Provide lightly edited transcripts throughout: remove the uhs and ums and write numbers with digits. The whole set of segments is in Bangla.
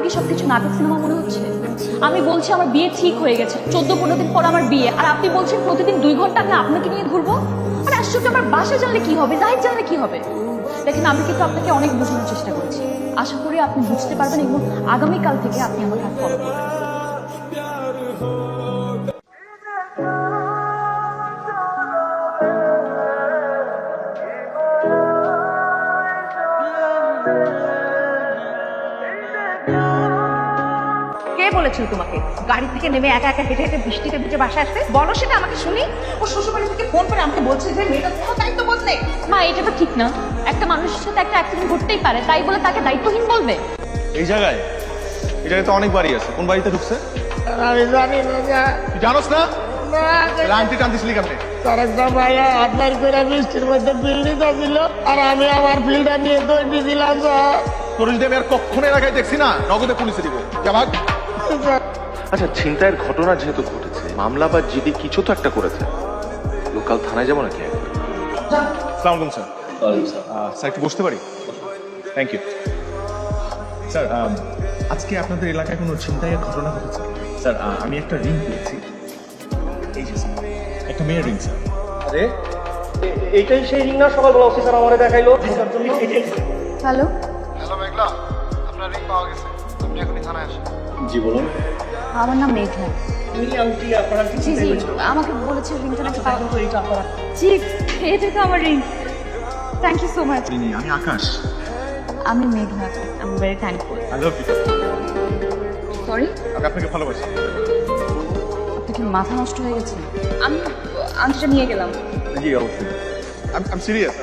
কি সবকিছু নাটক সিনেমা মনে হচ্ছে? আমি বলছি আমার বিয়ে ঠিক হয়ে গেছে, 14-15 দিন পর আমার বিয়ে, আর আপনি বলছেন প্রতিদিন 2 ঘন্টা আমি আপনাকে নিয়ে ঘুরবো। আর আশ্চর্য, আমার বাসা জানলে কি হবে, জাহিদ জানলে কি হবে? দেখেন, আমি কিন্তু আপনাকে অনেক বোঝানোর চেষ্টা করেছি, আশা করি আপনি বুঝতে পারবেন এবং আগামীকাল থেকে আপনি আমাকে আর ফলো করবেন। কে বলেছিল তোমাকে গাড়ি থেকে নেমে একা একা হেঁটে হেঁটে বৃষ্টিতে ভিজে বাসায় আসতে? বলো সেটা আমাকে শুনি। ও শ্বশুরবাড়ি থেকে ফোন করে আমাকে বলছে যে মেয়েটা কোনো দায়িত্ব বোধ নেই। মা, এটা তো ঠিক না। একটা মানুষের সাথে একটা অ্যাক্সিডেন্ট ঘটতেই পারে, তাই বলে তাকে দায়িত্বহীন বলবে? এই জায়গায় তো অনেক বাড়ি আছে, কোন বাড়িতে ঢুকছে আমি জানি না যা তুই জানোস না? আন্টি টানতিস লিখ আপনি তারেকদা ভাইয়া আপনার করে বৃষ্টির মধ্যে বিল্ডিং ছিল আর আমি আমার ফিল্ডার নিয়ে দৌড়ি দিলাম স্যার। তোর যদি আমি আর কখনো এলাকায় দেখছি না, নগদে পুলিশে দিব। যাবাক। আচ্ছা, ছিনতাইয়ের ঘটনা যেহেতু ঘটেছে, মামলা বা জিডি কিছু তো একটা করেছে, লোকাল থানায় যাবো নাকি? আসসালামু আলাইকুম স্যার। স্যার একটু বসতে পারি? Thank you sir. আজকে আপনাদের এলাকায় কোনো ছিনতাইয়ের ঘটনা ঘটেছে? স্যার, আমি একটা রিং পেয়েছি, এই যে স্যার, একটা মেয়ের রিং স্যার। আরে এইটাই সেই রিং না সকালবেলা অফিসার আমারে দেখাইলো? হ্যালো, হ্যালো মেঘলা, আপনার রিং পাওয়া গেছে, আপনি এখনই থানায় আসেন। জি বলুন। আমার নাম মেঘলা। এই আংটি আপনারা জি জি, আমাকে বলেছে রিংটা নাকি পাওয়া গেছে। এইটা আপনারা জি, এটা তো আমার ring. Thank you so much. আমি আকাশ। আমি মেঘলা, I am very thankful. I love you. Sorry, আমি আপনাকে ভালোবাসি। আপনার কি মাথা নষ্ট হয়ে গেছে? আমি আংটিটা নিয়ে গেলাম। জি অবশ্যই, আমি সিরিয়াস।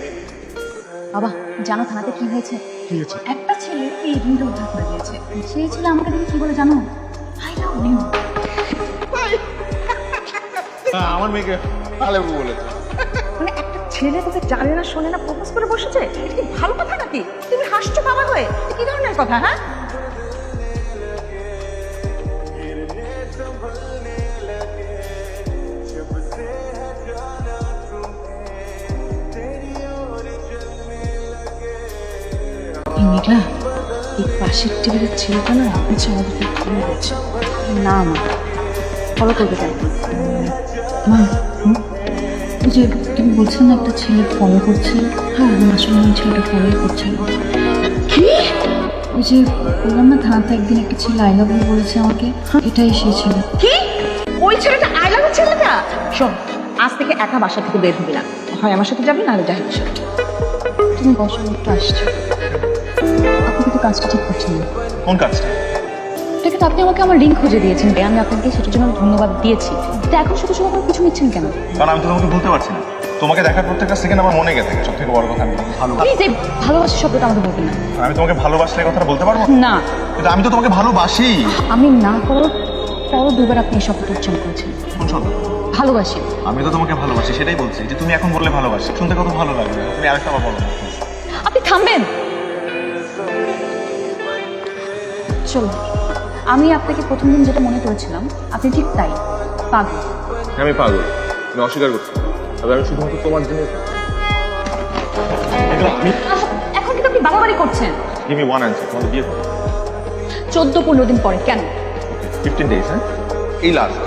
বাবা, জানো থানাতে কি হয়েছে? কি হয়েছে? একটা ছেলে এই রিংটা উদ্ধার করে দিয়েছে। সেই ছেলে আমাকে দেখে কি বলে জানো? I love you. আমার মেয়েকে ভালো বলেছে। মানে একটা ছেলে তোকে জানে না শোনে না প্রপোজ করে বসেছে, এটা কি ভালো কথা নাকি? তুমি হাসছো বাবা হয়ে, এটা কি ধরনের কথা? হ্যাঁ, মেঘলা, এই পাশের টেবিলের ছেলেটা না হচ্ছে আমাদেরকে ফলো করছে। না মা, ফলো করবে কেন? মা, ওই যে তুমি বলছো না একটা ছেলে ফলো করছে? হ্যাঁ, আসলে ওই ছেলেটা ফলোই করছে। কি? ওই যে বললাম না থানাতে একদিন একটা ছেলে আই লাভ ইউ বলেছে আমাকে, এটাই সেই ছেলে। কি? ওই ছেলেটা আই লাভ ছেলেটা? শোন, আজ থেকে একা বাসা থেকে বের হবি না, হয় আমার সাথে যাবি নাহলে জাহিদের সাথে। তুমি বসো, একটু আসছো। আপনি কিন্তু কাজটা ঠিক করছেন না। কোন কাজটা? ঠিক আছে, আপনি আমাকে আমার রিং খুঁজে দিয়েছেন, আমি আপনাকে সেটার জন্য ধন্যবাদ দিয়েছি। তো এখন শুধু শুধু আপনার কিছু নিচ্ছেন কেন? কারণ আমি তো তোমাকে বলতে পারছি না। তোমাকে দেখার প্রত্যেকটা সেকেন্ড আমার মনে গেছে। সব থেকে বড় কথা, আমি তোমাকে ভালোবাসি। প্লিজ, এই ভালোবাসি শব্দটা আমাকে বলবেন না। আমি তোমাকে ভালোবাসলে এই কথাটা বলতে পারবো না, কিন্তু আমি তো তোমাকে ভালোবাসি। আমি না করার পরও দুবার আপনি এই শব্দটা উচ্চারণ করেছেন। কোন শব্দ? ভালোবাসি। আমি তো তোমাকে ভালোবাসি, সেটাই বলছি যে তুমি এখন বললে ভালোবাসি, শুনতে কত ভালো লাগবে। তুমি আরেকটা আবার বলো। আপনি থামবেন? চলো, আমি আপনাকে প্রথম দিন যেটা মনে করেছিলাম আপনি ঠিক তাই, পাগল। আমি পাগল, আমি অস্বীকার করছি। তবে আমি শুধুমাত্র তোমার জন্য। এখন কিন্তু আপনি বাড়াবাড়ি করছেন। গিভ মি ওয়ান অ্যানসার, তোমাদের বিয়ে কবে? 14-15 দিন পরে। কেন? 15 ডেজ। হ্যাঁ, এই লাস্ট।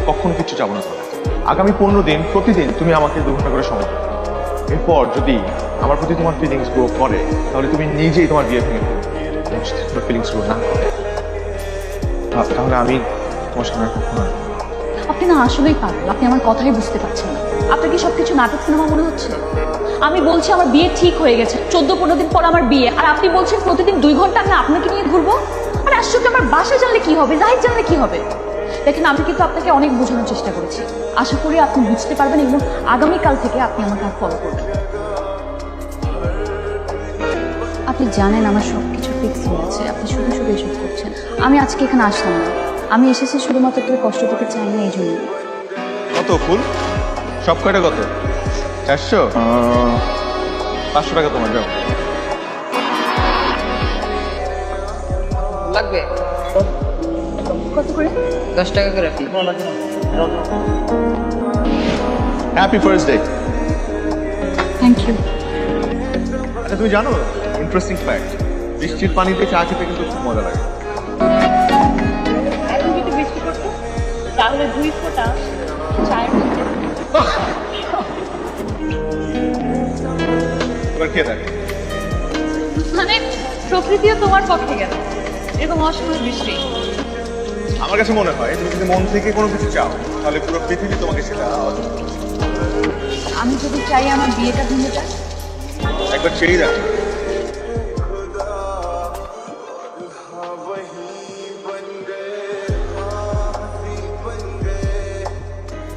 কখনো কিচ্ছু চাবো না তোমার। আগামী 15 দিন প্রতিদিন তুমি আমাকে 2 ঘন্টা করে সময় দাও। এরপর যদি আমার প্রতি তোমার ফিলিংস গ্রো করে, তাহলে তুমি নিজেই তোমার বিয়ে ভেঙে ফেলবে। তোমার ফিলিংস গ্রো না করে, তাহলে আমি তোমার সামনে আর কখনো আসবো না। আপনি না আসলেই পাগল, আপনি আমার কথাই বুঝতে পারছেন না। আপনার কি সবকিছু নাটক সিনেমা মনে হচ্ছে? আমি বলছি আমার বিয়ে ঠিক হয়ে গেছে, 14-15 দিন পর আমার বিয়ে, আর আপনি বলছেন প্রতিদিন 2 ঘন্টা আমি আপনাকে নিয়ে ঘুরবো। আর আশ্চর্য, আমার বাসা জানলে কি হবে, জাহিদ জানলে কি হবে? দেখেন, আমি কিন্তু আপনাকে অনেক বোঝানোর চেষ্টা করেছি, আশা করি আপনি বুঝতে পারবেন এবং আগামীকাল থেকে আপনি আমাকে আর ফলো করবেন। আপনি জানেন আমার সবকিছু ফিক্স হয়ে আছে, আপনি শুধু শুধু এসব করছেন। আমি আজকে এখানে আসলাম না, আমি এসেছি শুধুমাত্র তোর কষ্ট পেতে চাই না, এই জন্য। কত ফুল? সব কয়টা কত? 400? 500 টাকা তোমার, যাও। লাগবে কত করে? 10 টাকা করে fee. Happy first day. Thank you. আচ্ছা, তুমি জানো ইন্টারেস্টিং ফ্যাক্ট, বৃষ্টির পানিতে চা খেতে কিন্তু খুব মজা লাগে। কে দেখো। মানে প্রকৃতিও তোমার পক্ষে গেল, এরকম অসময় বৃষ্টি। আমার কাছে মনে হয় তুমি যদি মন থেকে কোনো কিছু চাও তাহলে পুরো পৃথিবী তোমাকে সেটা আমি যদি চাই আমার বিয়েটা ভেঙে যাক, একবার ছেড়েই দেখো।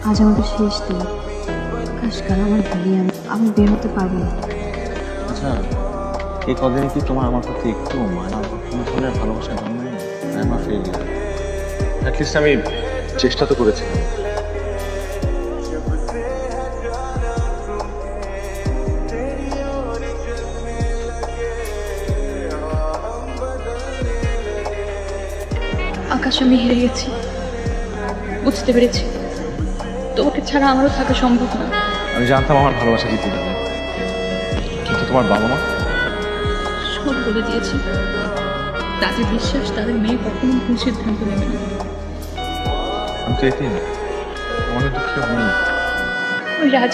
আজ আমাদের শেষ দিন। কাশকার আমার বিয়ে, আমি বের হতে পারবো না। আচ্ছা, এই কদিনে কি তোমার আমার প্রতি একটু মায়া বা কোনো ধরনের ভালোবাসা জন্মায়? আমার ফেলিয়ার। অ্যাটলিস্ট আমি চেষ্টা তো করেছিলাম। আকাশ, আমি হেরে গেছি, বুঝতে পেরেছি তোমাকে ছাড়া আমারও থাকা সম্ভব না। আমি জানতাম আমার ভালোবাসা জিতে যাবে, কিন্তু তোমার বাবা মা সব বলে দিয়েছি। তাদের বিশ্বাস তাদের মেয়ে কখনো ভুল সিদ্ধান্ত নেবে না। আমি তো এতেই না, অনেক দুঃখী আমি। ওই রাজ